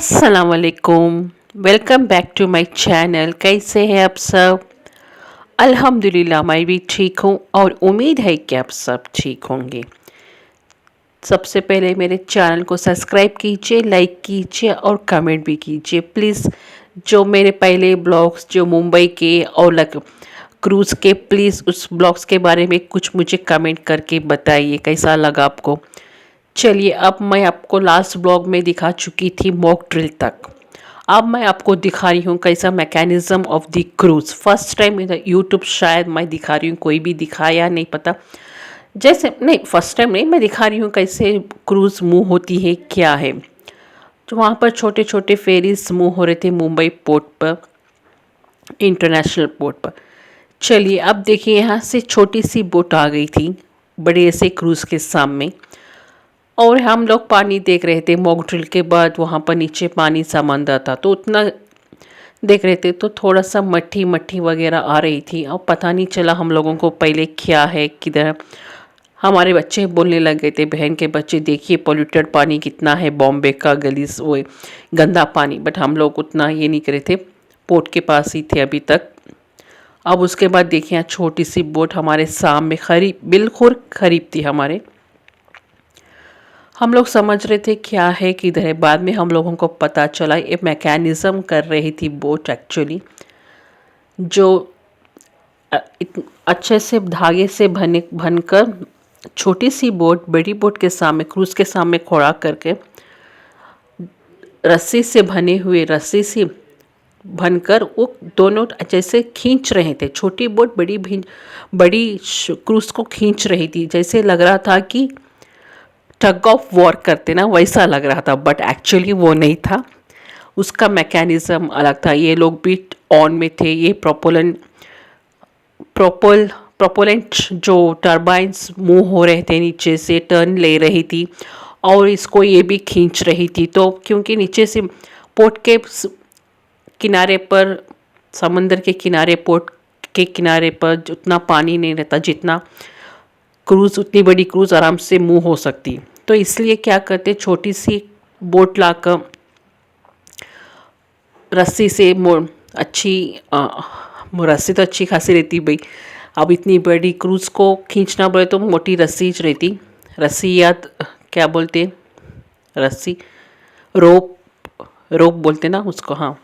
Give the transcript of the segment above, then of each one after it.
अस्सलाम वालेकुम। Welcome back to my channel. कैसे हैं आप सब? अल्हम्दुलिल्लाह मैं भी ठीक हूँ और उम्मीद है कि आप सब ठीक होंगे। सबसे पहले मेरे चैनल को सब्सक्राइब कीजिए, लाइक कीजिए और कमेंट भी कीजिए प्लीज़। जो मेरे पहले ब्लॉग्स जो मुंबई के और क्रूज़ के, प्लीज़ उस ब्लॉग्स के बारे में कुछ मुझे कमेंट करके बताइए कैसा लगा आपको। चलिए, अब मैं आपको लास्ट ब्लॉग में दिखा चुकी थी मॉक ड्रिल तक। अब मैं आपको दिखा रही हूँ कैसा mechanism of the cruise. First time मेरा यूट्यूब शायद मैं दिखा रही हूँ, कोई भी दिखाया नहीं पता। जैसे नहीं, फर्स्ट टाइम नहीं, मैं दिखा रही हूँ कैसे क्रूज़ मूव होती है, क्या है। तो वहाँ पर छोटे छोटे फेरीज मूव हो रहे थे मुंबई पोर्ट पर, इंटरनेशनल पोर्ट पर। चलिए अब देखिए, यहाँ से छोटी सी बोट आ गई थी बड़े से क्रूज़ के सामने और हम लोग पानी देख रहे थे। मॉक ड्रिल के बाद वहाँ पर नीचे पानी समंदर था तो उतना देख रहे थे, तो थोड़ा सा मट्टी मट्टी वगैरह आ रही थी और पता नहीं चला हम लोगों को पहले क्या है किधर। हमारे बच्चे बोलने लग गए थे, बहन के बच्चे, देखिए पोल्यूटेड पानी कितना है, बॉम्बे का गलीज वो गंदा पानी। बट हम लोग उतना ये नहीं करे थे, पोर्ट के पास ही थे अभी तक। अब उसके बाद देखिए, यहाँ छोटी सी बोट हमारे सामने खरीब, बिल्कुल करीब थी हमारे। हम लोग समझ रहे थे क्या है किधर है। बाद में हम लोगों को पता चला ये मैकेनिज़्म कर रही थी बोट एक्चुअली, जो अच्छे से धागे से बनकर छोटी सी बोट बड़ी बोट के सामने, क्रूज़ के सामने खड़ा करके रस्सी से बने हुए, रस्सी से बनकर वो दोनों जैसे खींच रहे थे। छोटी बोट बड़ी क्रूज़ को खींच रही थी, जैसे लग रहा था कि टग ऑफ वॉर करते ना, वैसा लग रहा था। बट एक्चुअली वो नहीं था, उसका मैकेनिज़्म अलग था। ये लोग भी ऑन में थे। ये प्रोपोलेंट जो टर्बाइंस मूव हो रहे थे, नीचे से टर्न ले रही थी और इसको ये भी खींच रही थी। तो क्योंकि नीचे से पोर्ट के किनारे पर, समंदर के किनारे, पोर्ट के किनारे पर उतना पानी नहीं रहता जितना क्रूज़, उतनी बड़ी क्रूज़ आराम से मूव हो सकती। तो इसलिए क्या करते, छोटी सी बोट लाकर रस्सी से अच्छी रस्सी तो अच्छी खासी रहती भाई। अब इतनी बड़ी क्रूज़ को खींचना बोले तो मोटी रस्सी रहती, रस्सी या क्या बोलते, रस्सी, रोप, रोप बोलते ना उसको, हाँ।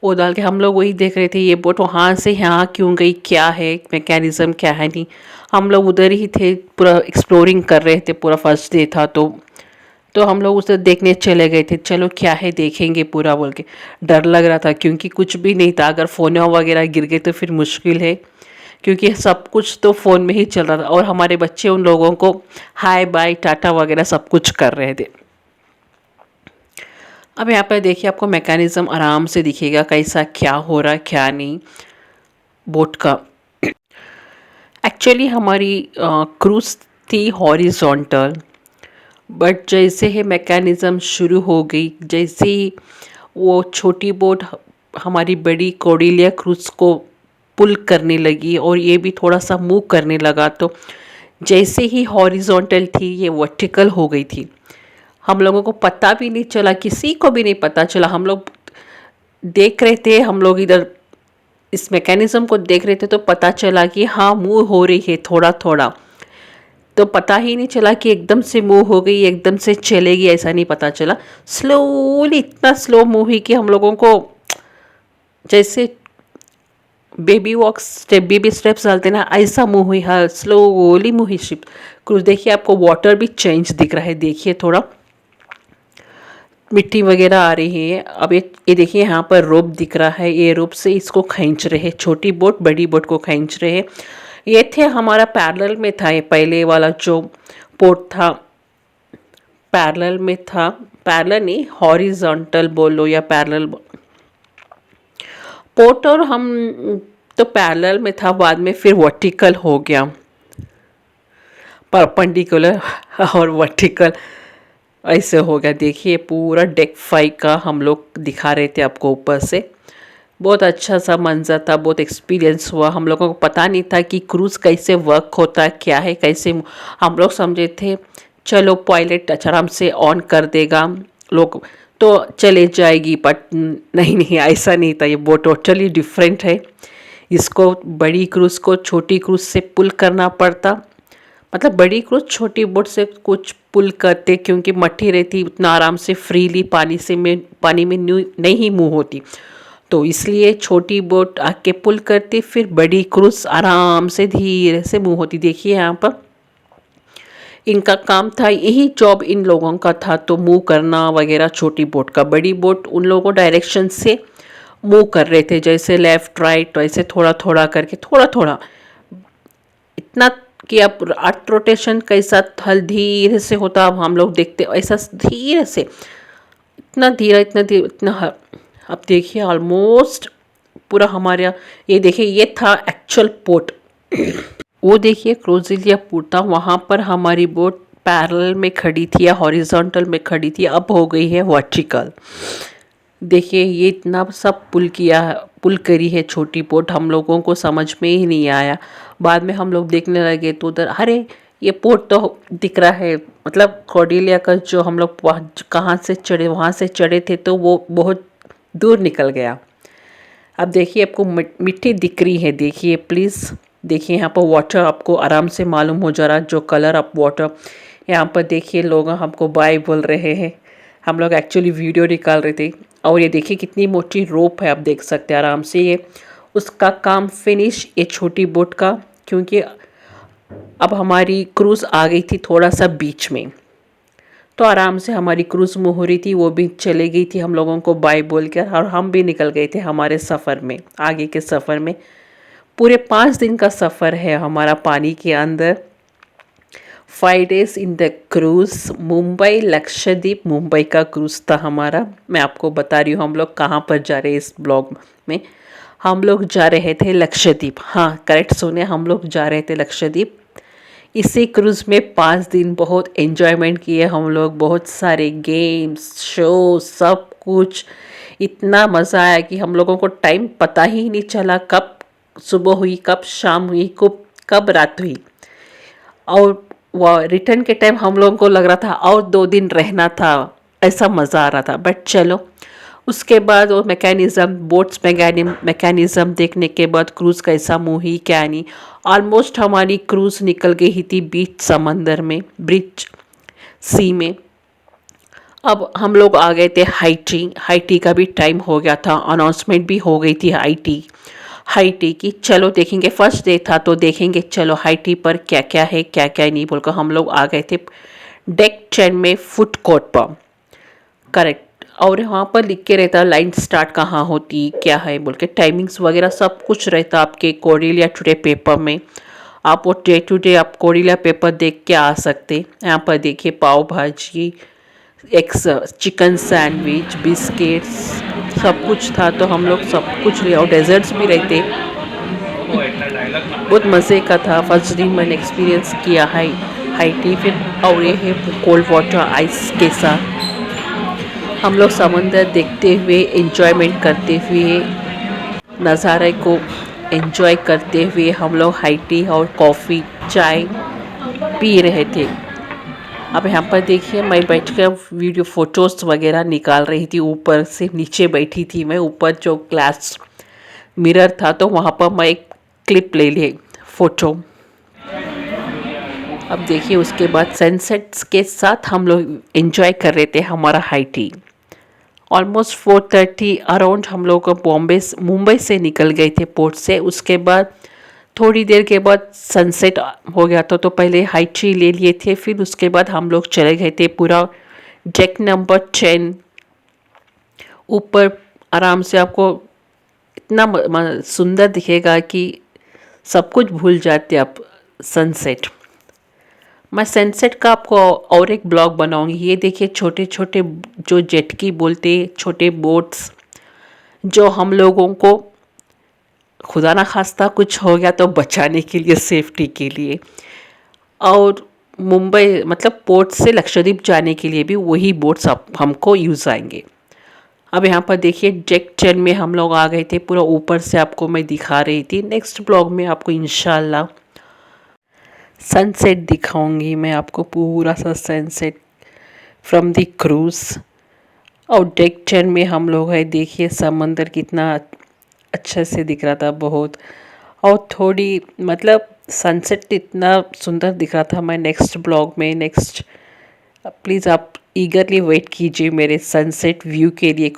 वो डाल के हम लोग वही देख रहे थे, ये बोट वहाँ से यहाँ क्यों गई, क्या है मैकेनिज़्म, क्या है नहीं। हम लोग उधर ही थे, पूरा एक्सप्लोरिंग कर रहे थे, पूरा फर्स्ट डे था तो हम लोग उसे देखने चले गए थे। चलो क्या है देखेंगे पूरा बोल के। डर लग रहा था क्योंकि कुछ भी नहीं था, अगर फ़ोन वगैरह गिर गए तो फिर मुश्किल है, क्योंकि सब कुछ तो फ़ोन में ही चल रहा था और हमारे बच्चे उन लोगों को हाय बाय टाटा वगैरह सब कुछ कर रहे थे। अब यहाँ पर देखिए, आपको मैकेनिज़्म आराम से दिखेगा कैसा क्या हो रहा है क्या नहीं बोट का। एक्चुअली हमारी क्रूज़ थी हॉरिजॉन्टल, बट जैसे ही मैकेनिज़्म शुरू हो गई, जैसे ही वो छोटी बोट हमारी बड़ी कॉर्डेलिया क्रूज़ को पुल करने लगी और ये भी थोड़ा सा मूव करने लगा, तो जैसे ही हॉरिजॉन्टल थी ये वर्टिकल हो गई थी। हम लोगों को पता भी नहीं चला, किसी को भी नहीं पता चला। हम लोग देख रहे थे, हम लोग इधर इस मैकेनिज़्म को देख रहे थे तो पता चला कि हाँ मूव हो रही है थोड़ा थोड़ा। तो पता ही नहीं चला कि एकदम से मूव हो गई, एकदम से चलेगी, ऐसा नहीं पता चला। स्लोली, इतना स्लो मूव हुई कि हम लोगों को जैसे baby walk step, baby steps डालते ना, ऐसा मूव हुई। हाँ, स्लोली मूव हुई शिप क्रूज। देखिए आपको वाटर भी चेंज दिख रहा है, देखिए थोड़ा मिट्टी वगैरह आ रही है। अब ये देखिए यहाँ पर रोप दिख रहा है, ये रोप से इसको खींच रहे हैं, छोटी बोट बड़ी बोट को खींच रहे हैं। ये थे हमारा पैरेलल में था, ये पहले वाला जो पोर्ट था पैरेलल में था, पैरेलल नहीं हॉरिजॉन्टल बोलो या पैरेलल पोर्ट, और हम तो पैरेलल में था, बाद में फिर वर्टिकल हो गया, परपेंडिकुलर और वर्टिकल ऐसे हो गया। देखिए पूरा डेक 5 का हम लोग दिखा रहे थे आपको ऊपर से। बहुत अच्छा सा मंजर था, बहुत एक्सपीरियंस हुआ। हम लोगों को पता नहीं था कि क्रूज़ कैसे वर्क होता है, क्या है कैसे। हम लोग समझे थे चलो पायलट आराम से ऑन कर देगा, लोग तो चले जाएगी, बट नहीं नहीं, ऐसा नहीं था। ये बोट टोटली डिफरेंट है। इसको बड़ी क्रूज़ को छोटी क्रूज़ से पुल करना पड़ता। मतलब बड़ी क्रूज़ छोटी बोट से कुछ पुल करते, क्योंकि मट्टी रहती उतना आराम से फ्रीली पानी में नहीं मूव होती, तो इसलिए छोटी बोट आके पुल करती, फिर बड़ी क्रूज़ आराम से धीरे से मूव होती। देखिए यहाँ पर इनका काम था, यही जॉब इन लोगों का था, तो मूव करना वगैरह छोटी बोट का। बड़ी बोट उन लोगों डायरेक्शन से मूव कर रहे थे, जैसे लेफ़्ट राइट, वैसे थोड़ा थोड़ा करके, थोड़ा थोड़ा इतना कि अब अर्थ रोटेशन कैसा हल धीरे से होता, अब हम लोग देखते ऐसा धीरे से, इतना धीरे इतना अब देखिए ऑलमोस्ट पूरा हमारे ये देखिए, ये था एक्चुअल पोर्ट। वो देखिए क्रोजिलिया पोर्ट था, वहाँ पर हमारी बोट पैरेलल में खड़ी थी या हॉरिजॉन्टल में खड़ी थी, अब हो गई है वर्टिकल। देखिए ये इतना सब पुल करी है छोटी बोट, हम लोगों को समझ में ही नहीं आया। बाद में हम लोग देखने लगे तो उधर अरे ये पोर्ट तो दिख रहा है, मतलब कॉर्डेलिया का जो हम लोग कहाँ से चढ़े, वहाँ से चढ़े थे, तो वो बहुत दूर निकल गया। अब देखिए आपको मिट्टी दिख रही है, देखिए प्लीज़ देखिए यहाँ पर वाटर आपको आराम से मालूम हो जा रहा है, जो कलर आप वाटर यहाँ पर देखिए। लोग हमको बाय बोल रहे हैं, हम लोग एक्चुअली वीडियो निकाल रहे थे। और ये देखिए कितनी मोटी रोप है, आप देख सकते हैं आराम से। ये उसका काम फिनिश ये छोटी बोट का, क्योंकि अब हमारी क्रूज़ आ गई थी थोड़ा सा बीच में, तो आराम से हमारी क्रूज़ मूव हो रही थी, वो भी चले गई थी हम लोगों को बाय बोल कर, और हम भी निकल गए थे हमारे सफ़र में, आगे के सफ़र में। पूरे 5 दिन का सफ़र है हमारा पानी के अंदर। 5 days in the cruise, Mumbai Lakshadweep, Mumbai का क्रूज़ था हमारा। मैं आपको बता रही हूँ हम लोग कहाँ पर जा रहे हैं इस ब्लॉग में। हम लोग जा रहे थे लक्षद्वीप, हाँ करेक्ट सुने, हम लोग जा रहे थे लक्षद्वीप। इसी क्रूज़ में 5 दिन बहुत एंजॉयमेंट किए हम लोग, बहुत सारे गेम्स शो सब कुछ। इतना मज़ा आया कि हम लोगों को टाइम पता ही नहीं चला, कब सुबह हुई, कब शाम हुई, कब रात हुई। और वो रिटर्न के टाइम हम लोगों को लग रहा था और 2 दिन रहना था, ऐसा मज़ा आ रहा था। बट चलो, उसके बाद वो बोट्स मैकेनिज़्म देखने के बाद क्रूज़ कैसा मूव ही क्या नहीं, ऑलमोस्ट हमारी क्रूज़ निकल गई ही थी बीच समंदर में, ब्रिज सी में। अब हम लोग आ गए थे हाईटी का भी टाइम हो गया था, अनाउंसमेंट भी हो गई थी हाईटी की। चलो देखेंगे, फर्स्ट डे था तो देखेंगे चलो हाईटी पर क्या क्या है क्या क्या नहीं बोलकर हम लोग आ गए थे डेक 10 में फूड कोर्ट पर, करेक्ट। और वहाँ पर लिख के रहता लाइन स्टार्ट कहाँ होती क्या है बोल के, टाइमिंग्स वगैरह सब कुछ रहता आपके कॉर्डेलिया टुडे पेपर में। आप वो डे टू डे आप कॉर्डेलिया पेपर देख के आ सकते। यहाँ पर देखिए पाव भाजी, एग्स, चिकन सैंडविच, बिस्किट्स सब कुछ था, तो हम लोग सब कुछ ले, और डेजर्ट्स भी रहते। बहुत मज़े का था। फर्स्ट दिन मैंने एक्सपीरियंस किया हाई टी, फिर और ये है कोल्ड वाटर आइस के साथ। हम लोग समंदर देखते हुए एंजॉयमेंट करते हुए, नज़ारे को एंजॉय करते हुए हम लोग हाई टी और कॉफ़ी चाय पी रहे थे। अब यहाँ पर देखिए मैं बैठ कर वीडियो फ़ोटोज़ वगैरह निकाल रही थी, ऊपर से नीचे बैठी थी मैं, ऊपर जो ग्लास मिरर था तो वहाँ पर मैं एक क्लिप ले ली फ़ोटो। अब देखिए उसके बाद सनसेट्स के साथ हम लोग एंजॉय कर रहे थे हमारा हाई टी। ऑलमोस्ट 4:30 अराउंड हम लोग मुंबई से निकल गए थे पोर्ट से। उसके बाद थोड़ी देर के बाद सनसेट हो गया था, तो पहले हाई टी ले लिए थे, फिर उसके बाद हम लोग चले गए थे पूरा डेक नंबर 10 ऊपर। आराम से आपको इतना सुंदर दिखेगा कि सब कुछ भूल जाते आप सनसेट। मैं सनसेट का आपको और एक ब्लॉग बनाऊंगी। ये देखिए छोटे छोटे जो जेटकी बोलते, छोटे बोट्स जो हम लोगों को खुदा ना खास्ता कुछ हो गया तो बचाने के लिए, सेफ्टी के लिए, और मुंबई मतलब पोर्ट से लक्षद्वीप जाने के लिए भी वही बोट्स हमको यूज़ आएंगे। अब यहाँ पर देखिए डेक 10 में हम लोग आ गए थे, पूरा ऊपर से आपको मैं दिखा रही थी। नेक्स्ट ब्लॉग में आपको इंशाल्लाह सनसेट दिखाऊंगी मैं आपको, पूरा सा सनसेट फ्रॉम द क्रूज़। और डेक 10 में हम लोग है, देखिए समंदर कितना अच्छे से दिख रहा था बहुत। और थोड़ी मतलब सनसेट इतना सुंदर दिख रहा था। मैं नेक्स्ट ब्लॉग में नेक्स्ट प्लीज़ आप ईगरली वेट कीजिए मेरे सनसेट व्यू के लिए,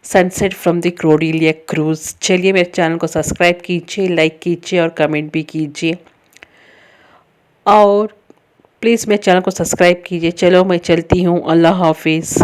सनसेट फ्रॉम द क्रोडीलिया क्रूज़। चलिए मेरे चैनल को सब्सक्राइब कीजिए, लाइक कीजिए और कमेंट भी कीजिए, और प्लीज़ मेरे चैनल को सब्सक्राइब कीजिए। चलो मैं चलती हूँ, अल्लाह हाफिज़।